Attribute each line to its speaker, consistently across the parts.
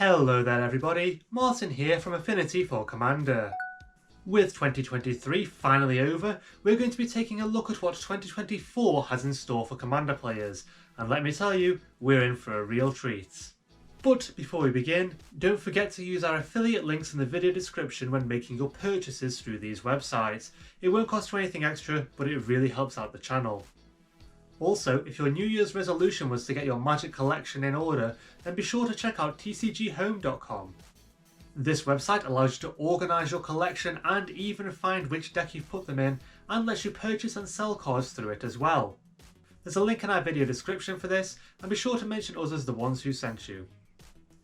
Speaker 1: Hello there everybody, Martin here from Affinity for Commander. With 2023 finally over, we're going to be taking a look at what 2024 has in store for Commander players, and let me tell you, we're in for a real treat. But before we begin, don't forget to use our affiliate links in the video description when making your purchases through these websites. It won't cost you anything extra, but it really helps out the channel. Also, if your New Year's resolution was to get your Magic collection in order, then be sure to check out tcghome.com. This website allows you to organise your collection and even find which deck you've put them in, and lets you purchase and sell cards through it as well. There's a link in our video description for this, and be sure to mention us as the ones who sent you.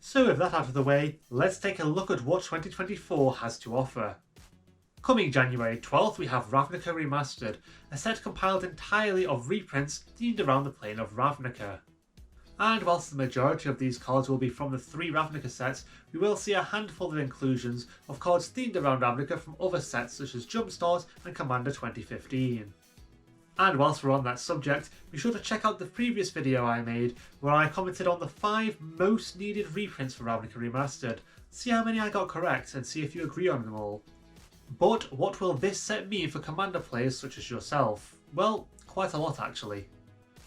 Speaker 1: So with that out of the way, let's take a look at what 2024 has to offer. Coming January 12th, we have Ravnica Remastered, a set compiled entirely of reprints themed around the plane of Ravnica. And whilst the majority of these cards will be from the 3 Ravnica sets, we will see a handful of inclusions of cards themed around Ravnica from other sets such as Jumpstart and Commander 2015. And whilst we're on that subject, be sure to check out the previous video I made where I commented on the 5 most needed reprints for Ravnica Remastered. See how many I got correct and see if you agree on them all. But what will this set mean for Commander players such as yourself? Well, quite a lot actually.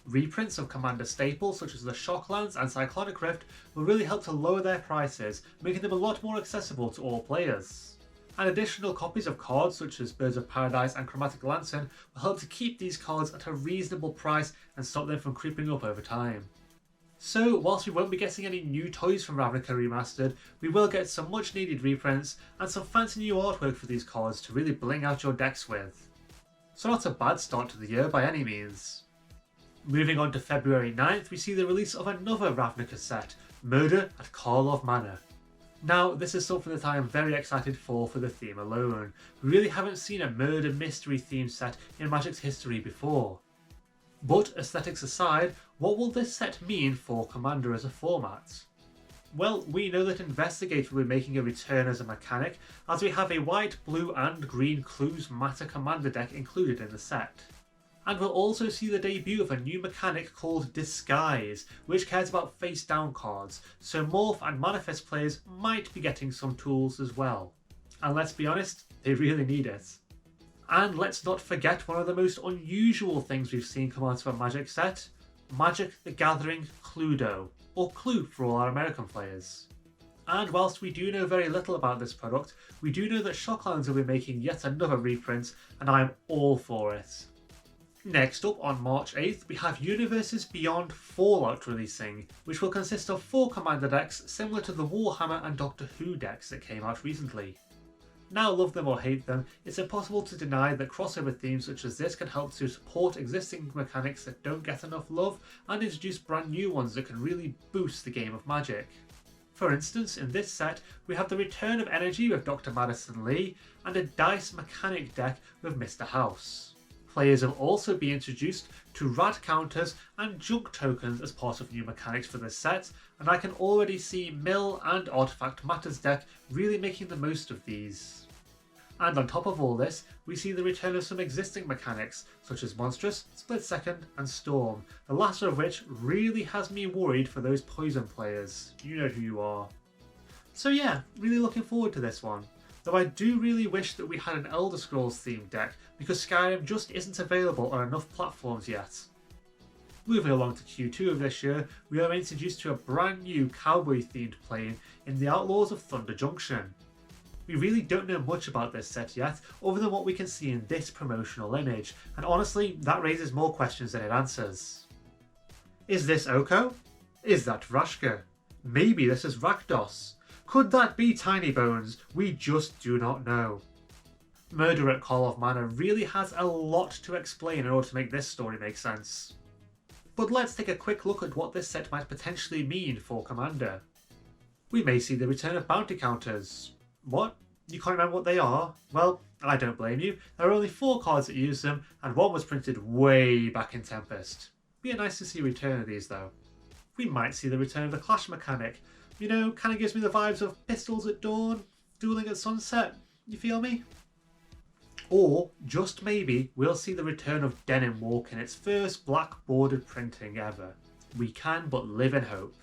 Speaker 1: Reprints of Commander staples such as the Shocklands and Cyclonic Rift will really help to lower their prices, making them a lot more accessible to all players. And additional copies of cards such as Birds of Paradise and Chromatic Lantern will help to keep these cards at a reasonable price and stop them from creeping up over time. So, whilst we won't be getting any new toys from Ravnica Remastered, we will get some much needed reprints and some fancy new artwork for these cards to really bling out your decks with. So not a bad start to the year by any means. Moving on to February 9th, we see the release of another Ravnica set, Murder at Karlov Manor. Now, this is something that I am very excited for the theme alone. We really haven't seen a murder mystery themed set in Magic's history before. But aesthetics aside, what will this set mean for Commander as a format? Well, we know that Investigate will be making a return as a mechanic, as we have a white, blue and green Clues Matter Commander deck included in the set. And we'll also see the debut of a new mechanic called Disguise, which cares about face down cards, so Morph and Manifest players might be getting some tools as well. And let's be honest, they really need it. And let's not forget one of the most unusual things we've seen come out of a Magic set, Magic the Gathering Cluedo, or Clue for all our American players. And whilst we do know very little about this product, we do know that Shocklands will be making yet another reprint, and I'm all for it. Next up, on March 8th, we have Universes Beyond Fallout releasing, which will consist of 4 Commander decks similar to the Warhammer and Doctor Who decks that came out recently. Now, love them or hate them, it's impossible to deny that crossover themes such as this can help to support existing mechanics that don't get enough love and introduce brand new ones that can really boost the game of Magic. For instance, in this set, we have the return of Energy with Dr. Madison Lee and a Dice Mechanic deck with Mr. House. Players will also be introduced to Rad counters and Junk tokens as part of new mechanics for this set, and I can already see Mill and Artifact Matters deck really making the most of these. And on top of all this, we see the return of some existing mechanics, such as Monstrous, Split Second and Storm, the latter of which really has me worried for those Poison players. You know who you are. So yeah, really looking forward to this one. Though I do really wish that we had an Elder Scrolls themed deck, because Skyrim just isn't available on enough platforms yet. Moving along to Q2 of this year, we are introduced to a brand new cowboy themed plane in the Outlaws of Thunder Junction. We really don't know much about this set yet, other than what we can see in this promotional image, and honestly, that raises more questions than it answers. Is this Oko? Is that Vrashka? Maybe this is Rakdos. Could that be Tiny Bones? We just do not know. Murder at Karlov Manor really has a lot to explain in order to make this story make sense. But let's take a quick look at what this set might potentially mean for Commander. We may see the return of bounty counters. What? You can't remember what they are? Well, I don't blame you. There are only 4 cards that use them, and one was printed way back in Tempest. Be nice to see a return of these though. We might see the return of the Clash mechanic. You know, kind of gives me the vibes of Pistols at Dawn, Dueling at Sunset. You feel me? Or, just maybe, we'll see the return of Denim Walk in its first black bordered printing ever. We can but live in hope.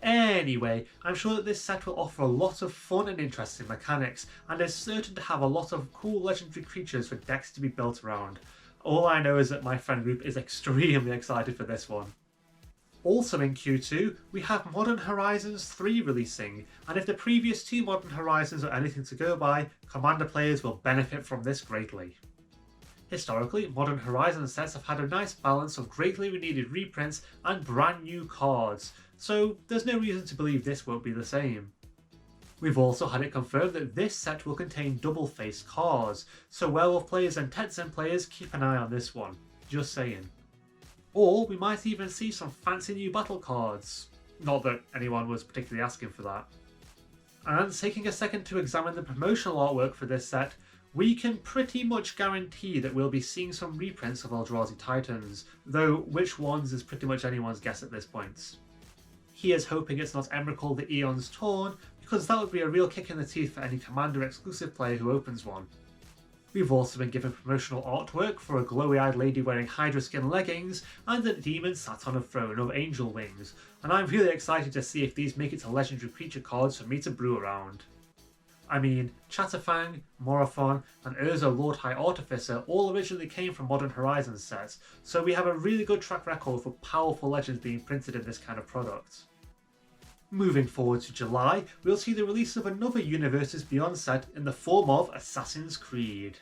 Speaker 1: Anyway, I'm sure that this set will offer a lot of fun and interesting mechanics, and is certain to have a lot of cool legendary creatures for decks to be built around. All I know is that my friend group is extremely excited for this one. Also in Q2, we have Modern Horizons 3 releasing, and if the previous two Modern Horizons are anything to go by, Commander players will benefit from this greatly. Historically, Modern Horizons sets have had a nice balance of greatly needed reprints and brand new cards, so there's no reason to believe this won't be the same. We've also had it confirmed that this set will contain double-faced cards, so Werewolf players and Tetzin players keep an eye on this one, just saying. Or we might even see some fancy new battle cards. Not that anyone was particularly asking for that. And taking a second to examine the promotional artwork for this set, we can pretty much guarantee that we'll be seeing some reprints of Eldrazi Titans, though which ones is pretty much anyone's guess at this point. Here's hoping it's not Emrakul the Eon's Torn, because that would be a real kick in the teeth for any Commander exclusive player who opens one. We've also been given promotional artwork for a glowy-eyed lady wearing Hydra skin leggings and a demon sat on a throne of angel wings, and I'm really excited to see if these make it to legendary creature cards for me to brew around. I mean, Chatterfang, Morophon, and Urza Lord High Artificer all originally came from Modern Horizons sets, so we have a really good track record for powerful legends being printed in this kind of product. Moving forward to July, we'll see the release of another Universes Beyond set in the form of Assassin's Creed.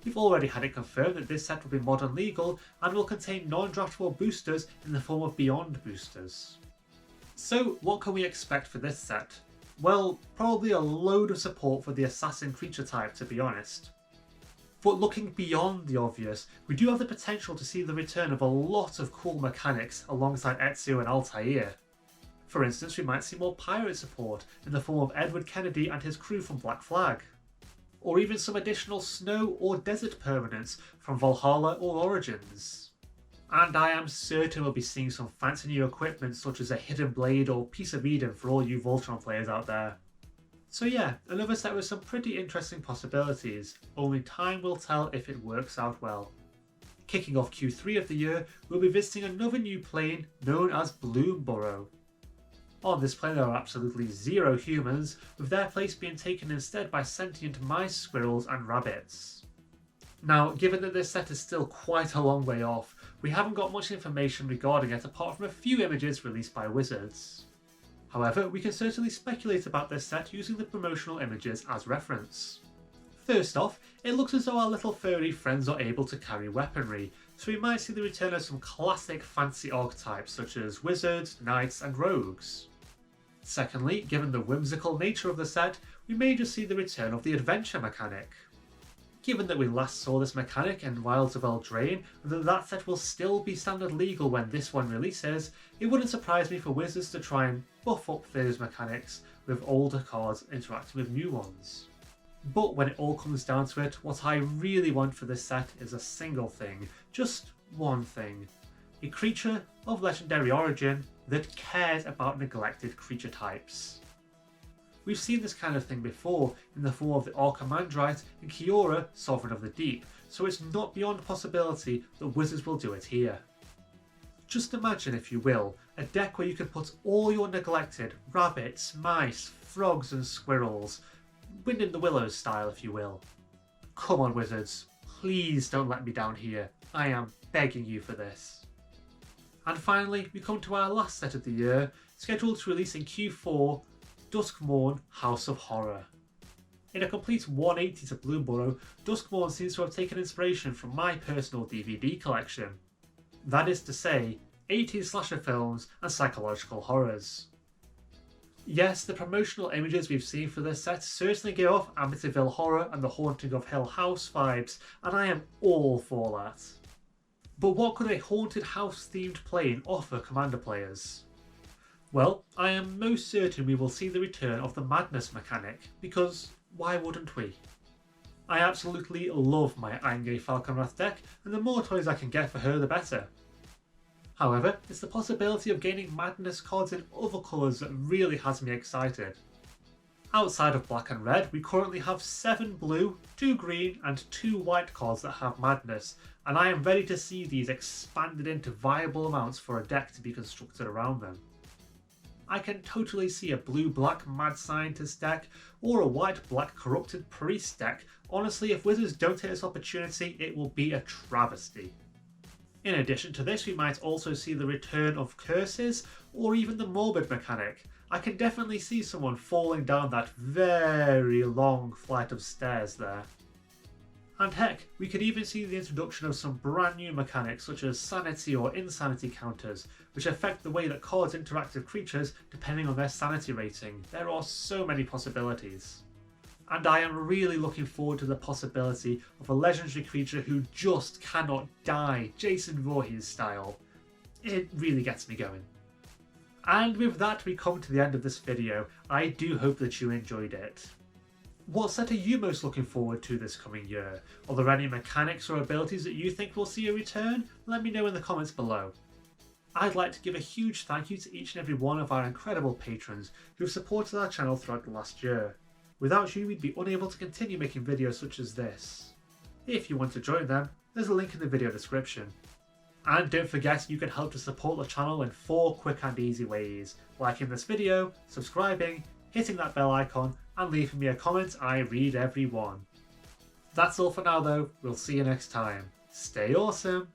Speaker 1: We've already had it confirmed that this set will be modern legal and will contain non-draftable boosters in the form of Beyond boosters. So what can we expect for this set? Well, probably a load of support for the assassin creature type, to be honest. But looking beyond the obvious, we do have the potential to see the return of a lot of cool mechanics alongside Ezio and Altair. For instance, we might see more pirate support in the form of Edward Kennedy and his crew from Black Flag. Or even some additional snow or desert permanents from Valhalla or Origins. And I am certain we'll be seeing some fancy new equipment such as a Hidden Blade or Piece of Eden for all you Voltron players out there. So yeah, another set with some pretty interesting possibilities, only time will tell if it works out well. Kicking off Q3 of the year, we'll be visiting another new plane known as Bloomborough. On this plane there are absolutely zero humans, with their place being taken instead by sentient mice, squirrels and rabbits. Now, given that this set is still quite a long way off, we haven't got much information regarding it apart from a few images released by Wizards. However, we can certainly speculate about this set using the promotional images as reference. First off, it looks as though our little furry friends are able to carry weaponry, so we might see the return of some classic fantasy archetypes such as wizards, knights and rogues. Secondly, given the whimsical nature of the set, we may just see the return of the adventure mechanic. Given that we last saw this mechanic in Wilds of Eldraine, and that set will still be standard legal when this one releases, it wouldn't surprise me for Wizards to try and buff up those mechanics with older cards interacting with new ones. But when it all comes down to it, what I really want for this set is a single thing, just one thing. A creature of legendary origin that cares about neglected creature types. We've seen this kind of thing before in the form of the Archimandrite and Kiora, Sovereign of the Deep, so it's not beyond possibility that Wizards will do it here. Just imagine, if you will, a deck where you can put all your neglected rabbits, mice, frogs and squirrels, Wind in the Willows style if you will. Come on Wizards, please don't let me down here, I am begging you for this. And finally, we come to our last set of the year, scheduled to release in Q4, Duskmourn House of Horror. In a complete 180 to Bloomborough, Duskmourn seems to have taken inspiration from my personal DVD collection. That is to say, 80s slasher films and psychological horrors. Yes, the promotional images we've seen for this set certainly give off Amityville Horror and The Haunting of Hill House vibes, and I am all for that. But what could a haunted house themed plane offer Commander players? Well, I am most certain we will see the return of the Madness mechanic, because why wouldn't we? I absolutely love my Ainge Falconwrath deck, and the more toys I can get for her the better. However, it's the possibility of gaining Madness cards in other colours that really has me excited. Outside of black and red, we currently have 7 blue, 2 green and 2 white cards that have Madness, and I am ready to see these expanded into viable amounts for a deck to be constructed around them. I can totally see a blue-black Mad Scientist deck or a white-black Corrupted Priest deck. Honestly, if Wizards don't take this opportunity, it will be a travesty. In addition to this, we might also see the return of curses or even the morbid mechanic. I can definitely see someone falling down that very long flight of stairs there. And heck, we could even see the introduction of some brand new mechanics such as sanity or insanity counters, which affect the way that cards interact with creatures depending on their sanity rating. There are so many possibilities. And I am really looking forward to the possibility of a legendary creature who just cannot die, Jason Voorhees style. It really gets me going. And with that, we come to the end of this video. I do hope that you enjoyed it. What set are you most looking forward to this coming year? Are there any mechanics or abilities that you think will see a return? Let me know in the comments below. I'd like to give a huge thank you to each and every one of our incredible patrons who have supported our channel throughout the last year. Without you, we'd be unable to continue making videos such as this. If you want to join them, there's a link in the video description. And don't forget, you can help to support the channel in 4 quick and easy ways: liking this video, subscribing, hitting that bell icon, and leaving me a comment. I read every one. That's all for now though, we'll see you next time. Stay awesome!